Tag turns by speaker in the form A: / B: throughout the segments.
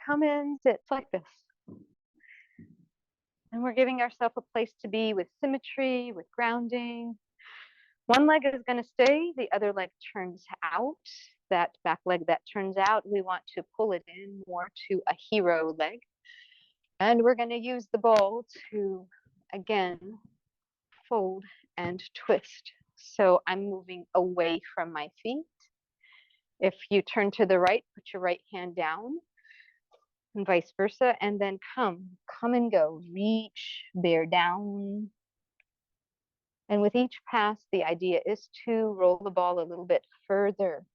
A: come in, sit like this. And we're giving ourselves a place to be with symmetry, with grounding. One leg is going to stay, the other leg turns out. That back leg that turns out, we want to pull it in more to a hero leg. And we're going to use the ball to, again, fold and twist. So I'm moving away from my feet. If you turn to the right, put your right hand down and vice versa, and then come and go, reach, bear down. And with each pass, the idea is to roll the ball a little bit further.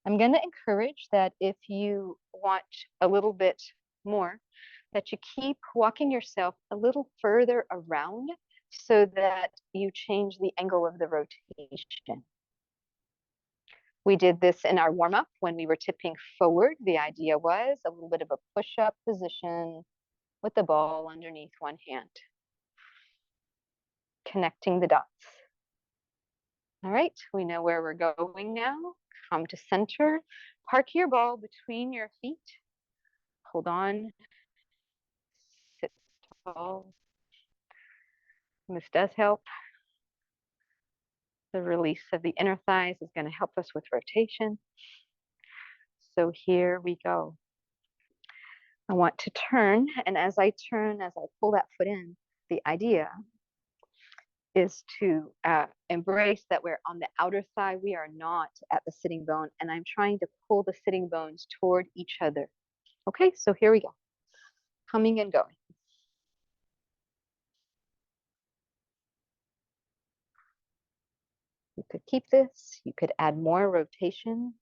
A: I'm going to encourage that if you want a little bit more, that you keep walking yourself a little further around so that you change the angle of the rotation. We did this in our warm-up when we were tipping forward. The idea was a little bit of a push-up position with the ball underneath one hand. Connecting the dots. All right, we know where we're going now. Come to center. Park your ball between your feet. Hold on. Sit tall. And this does help. The release of the inner thighs is going to help us with rotation. So here we go. I want to turn, and as I turn, as I pull that foot in, the idea is to embrace that we're on the outer thigh. We are not at the sitting bone, and I'm trying to pull the sitting bones toward each other. Okay, so here we go. Coming and going. You could keep this. You could add more rotation.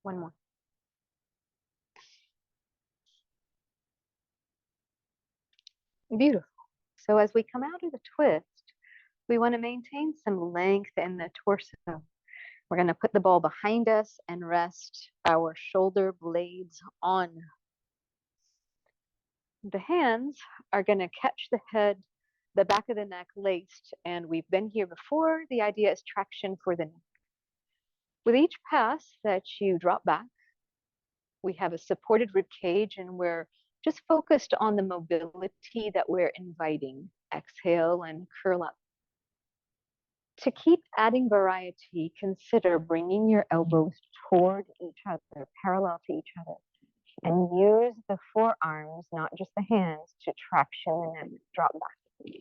A: One more. Beautiful. So as we come out of the twist, we want to maintain some length in the torso. We're going to put the ball behind us and rest our shoulder blades on. The hands are going to catch the head, the back of the neck laced, and we've been here before. The idea is traction for the neck. With each pass that you drop back, we have a supported rib cage, and we're just focused on the mobility that we're inviting. Exhale and curl up. To keep adding variety, consider bringing your elbows toward each other, parallel to each other, and use the forearms, not just the hands, to traction the neck, drop back.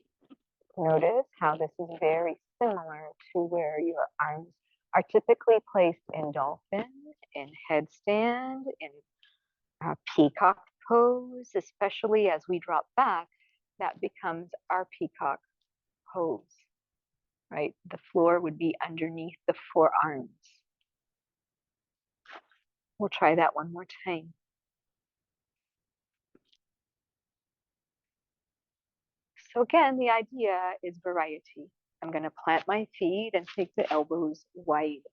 A: Notice how this is very similar to where your arms are typically placed in dolphin, in headstand, in peacock pose, especially as we drop back, that becomes our peacock pose, right? The floor would be underneath the forearms. We'll try that one more time. So again, the idea is variety. I'm going to plant my feet and take the elbows wide.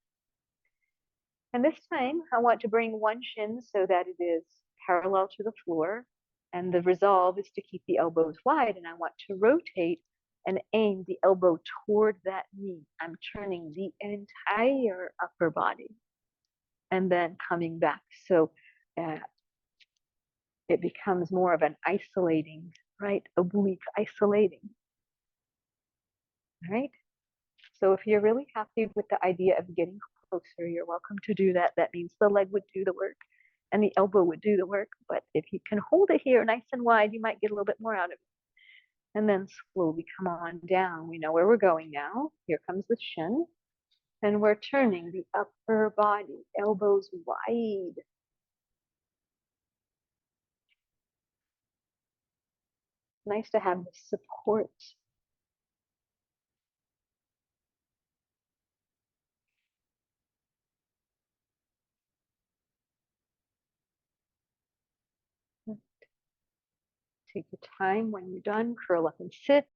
A: And this time, I want to bring one shin so that it is parallel to the floor. And the resolve is to keep the elbows wide. And I want to rotate and aim the elbow toward that knee. I'm turning the entire upper body and then coming back. So it becomes more of an isolating, right? Oblique isolating. All right. So if you're really happy with the idea of getting closer, you're welcome to do that. That means the leg would do the work and the elbow would do the work. But if you can hold it here nice and wide, you might get a little bit more out of it. And then slowly come on down. We know where we're going now. Here comes the shin. And we're turning the upper body, elbows wide. Nice to have the support. Take your time. When you're done, curl up and sit.